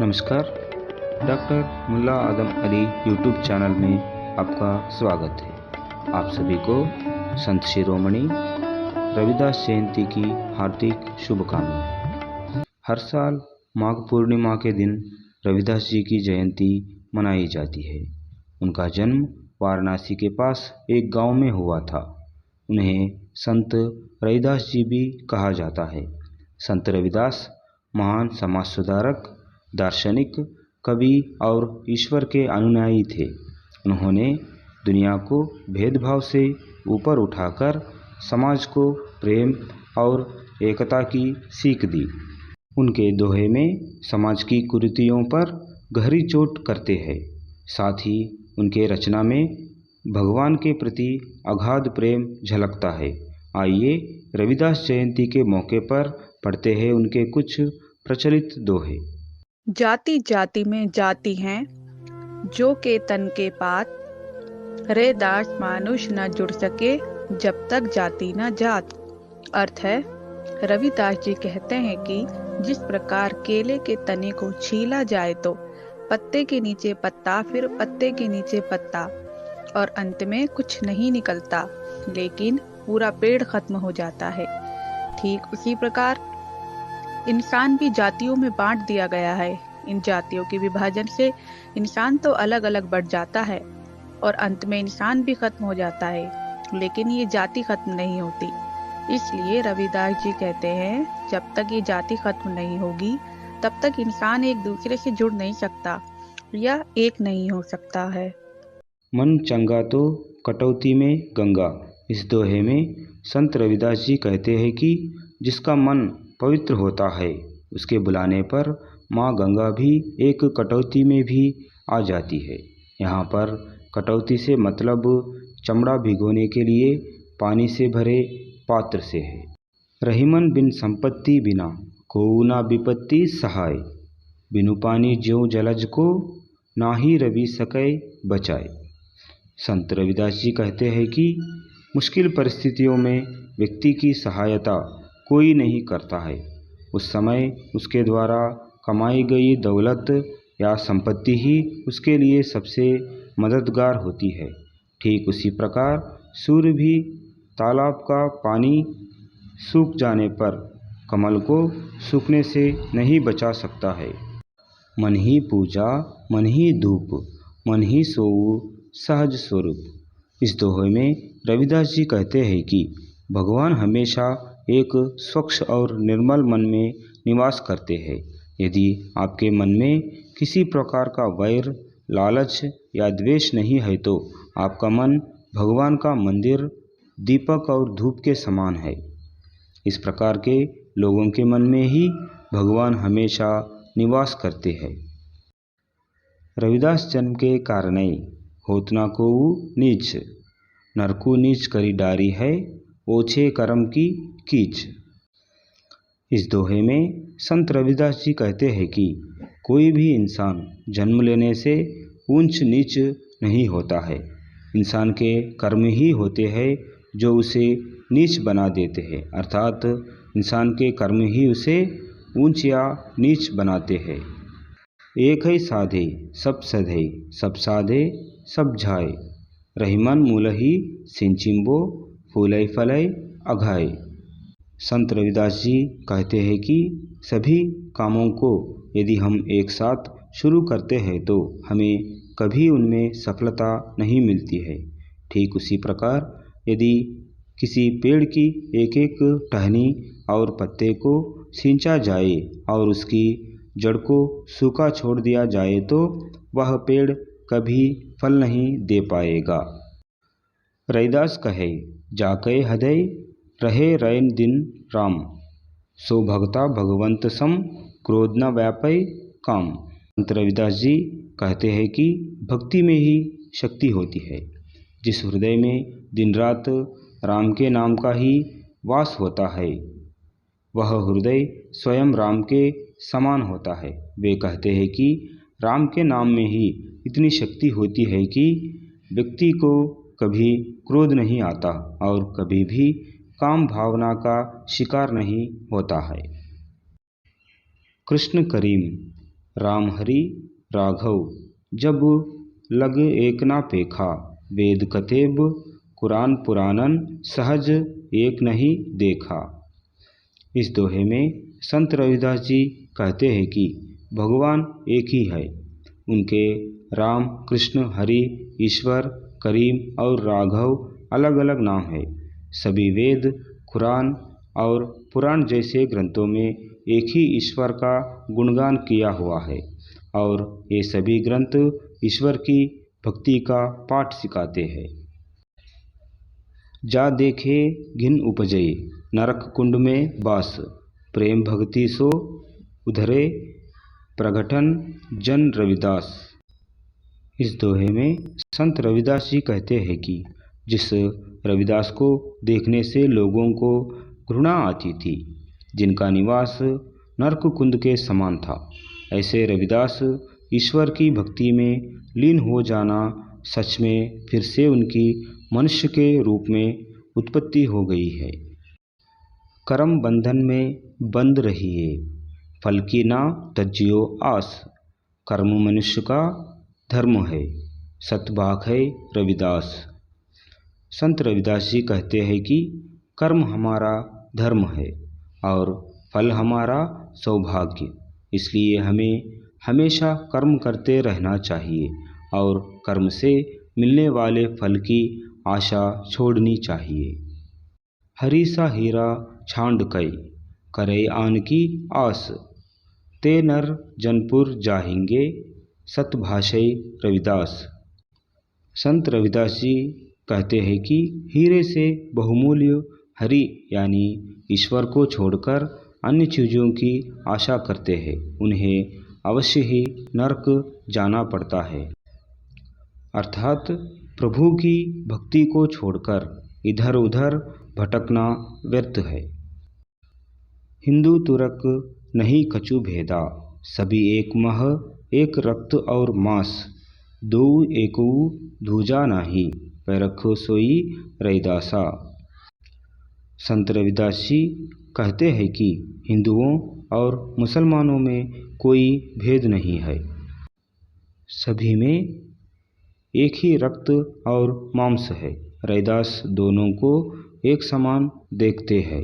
नमस्कार। डॉक्टर मुल्ला आदम Ali YouTube channel में आपका स्वागत है। आप सभी को संत शिरोमणि रविदास जयंती की हार्दिक शुभकामनाएं। हर साल माघ पूर्णिमा के दिन रविदास जी की जयंती मनाई जाती है। उनका जन्म वाराणसी के पास एक गांव में हुआ था। उन्हें संत रविदास जी भी कहा जाता है। संत रविदास महान समाज सुधारक, दार्शनिक, कवि और ईश्वर के अनुयायी थे। उन्होंने दुनिया को भेदभाव से ऊपर उठाकर समाज को प्रेम और एकता की सीख दी। उनके दोहे में समाज की कुरीतियों पर गहरी चोट करते हैं। साथ ही उनके रचना में भगवान के प्रति अगाध प्रेम झलकता है। आइए रविदास जयंती के मौके पर पढ़ते हैं उनके कुछ प्रचलित दोहे। जाति जाति में जाति हैं, जो के तन के पात, रे दास मानुष न जुड़ सके, जब तक जाति न जात। अर्थ है, रविदास जी कहते हैं कि जिस प्रकार केले के तने को छीला जाए तो पत्ते के नीचे पत्ता, फिर पत्ते के नीचे पत्ता और अंत में कुछ नहीं निकलता, लेकिन पूरा पेड़ खत्म हो जाता है। ठीक उसी प्रकार इंसान भी जातियों में बांट दिया गया है। इन जातियों के विभाजन से इंसान तो अलग अलग बढ़ जाता है और अंत में इंसान भी खत्म हो जाता है, लेकिन ये जाति खत्म नहीं होती। इसलिए रविदास जी कहते हैं, जब तक ये जाति खत्म नहीं होगी तब तक इंसान एक दूसरे से जुड़ नहीं सकता या एक नहीं हो सकता है। मन चंगा तो कटौती में गंगा। इस दोहे में संत रविदास जी कहते हैं कि जिसका मन पवित्र होता है, उसके बुलाने पर माँ गंगा भी एक कटौती में भी आ जाती है। यहाँ पर कटौती से मतलब चमड़ा भिगोने के लिए पानी से भरे पात्र से है। रहीमन बिन संपत्ति बिना, कोऊ ना विपत्ति सहाय, बिनु पानी ज्यों जलज को, ना ही रवि सकै बचाए। संत रविदास जी कहते हैं कि मुश्किल परिस्थितियों में व्यक्ति की सहायता कोई नहीं करता है। उस समय उसके द्वारा कमाई गई दौलत या संपत्ति ही उसके लिए सबसे मददगार होती है। ठीक उसी प्रकार सूर्य भी तालाब का पानी सूख जाने पर कमल को सूखने से नहीं बचा सकता है। मन ही पूजा, मन ही धूप, मन ही सोऊ सहज स्वरूप। इस दोहे में रविदास जी कहते हैं कि भगवान हमेशा एक स्वच्छ और निर्मल मन में निवास करते हैं। यदि आपके मन में किसी प्रकार का वैर, लालच या द्वेष नहीं है तो आपका मन भगवान का मंदिर, दीपक और धूप के समान है। इस प्रकार के लोगों के मन में ही भगवान हमेशा निवास करते हैं। रविदास जन्म के कारणे होत ना कोऊ नीच, नरकू नीच करी डारी है, ओछे कर्म की कीच। इस दोहे में संत रविदास जी कहते हैं कि कोई भी इंसान जन्म लेने से ऊंच नीच नहीं होता है। इंसान के कर्म ही होते हैं जो उसे नीच बना देते हैं, अर्थात इंसान के कर्म ही उसे ऊंच या नीच बनाते हैं। एक ही साधे सब सधे, सब साधे सब झाए, रहीमन मूलही सिंचिम्बो, फूलय फलय अघाय। संत रविदास जी कहते हैं कि सभी कामों को यदि हम एक साथ शुरू करते हैं तो हमें कभी उनमें सफलता नहीं मिलती है। ठीक उसी प्रकार यदि किसी पेड़ की एक एक टहनी और पत्ते को सींचा जाए और उसकी जड़ को सूखा छोड़ दिया जाए तो वह पेड़ कभी फल नहीं दे पाएगा। रविदास कहे, जाके हृदय रहे रैन दिन राम, सो भगता भगवंत सम, क्रोध न व्यापय काम। संत रविदास जी कहते हैं कि भक्ति में ही शक्ति होती है। जिस हृदय में दिन रात राम के नाम का ही वास होता है, वह हृदय स्वयं राम के समान होता है। वे कहते हैं कि राम के नाम में ही इतनी शक्ति होती है कि व्यक्ति को कभी क्रोध नहीं आता और कभी भी काम भावना का शिकार नहीं होता है। कृष्ण करीम राम हरि राघव जब लग एक ना पेखा, वेद कतेब कुरान पुराणन सहज एक नहीं देखा। इस दोहे में संत रविदास जी कहते हैं कि भगवान एक ही है। उनके राम, कृष्ण, हरि, ईश्वर, करीम और राघव अलग अलग नाम है। सभी वेद, कुरान और पुराण जैसे ग्रंथों में एक ही ईश्वर का गुणगान किया हुआ है और ये सभी ग्रंथ ईश्वर की भक्ति का पाठ सिखाते हैं। जा देखे घिन उपजे, नरक कुंड में बास, प्रेम भक्ति सो उधरे प्रगटन जन रविदास। इस दोहे में संत रविदास जी कहते हैं कि जिस रविदास को देखने से लोगों को घृणा आती थी, जिनका निवास नरक कुंड के समान था, ऐसे रविदास ईश्वर की भक्ति में लीन हो जाना सच में फिर से उनकी मनुष्य के रूप में उत्पत्ति हो गई है। कर्म बंधन में बंद रहिए, फल की ना तज्जियो आस, कर्म मनुष्य का धर्म है, सतभाग है रविदास। संत रविदास जी कहते हैं कि कर्म हमारा धर्म है और फल हमारा सौभाग्य, इसलिए हमें हमेशा कर्म करते रहना चाहिए और कर्म से मिलने वाले फल की आशा छोड़नी चाहिए। हरी सा हीरा छांड कई, करे आन की आस, ते नर जनपुर जाहिंगे, सतभाषई रविदास। संत रविदास जी कहते हैं कि हीरे से बहुमूल्य हरि यानी ईश्वर को छोड़कर अन्य चीज़ों की आशा करते हैं, उन्हें अवश्य ही नरक जाना पड़ता है। अर्थात प्रभु की भक्ति को छोड़कर इधर उधर भटकना व्यर्थ है। हिंदू तुरक नहीं कछु भेदा, सभी एक मह एक रक्त और मांस, दो एकऊ दूजा नाही, पैरखो सोई रैदासा। संत रविदास जी कहते हैं कि हिंदुओं और मुसलमानों में कोई भेद नहीं है, सभी में एक ही रक्त और मांस है। रैदास दोनों को एक समान देखते हैं।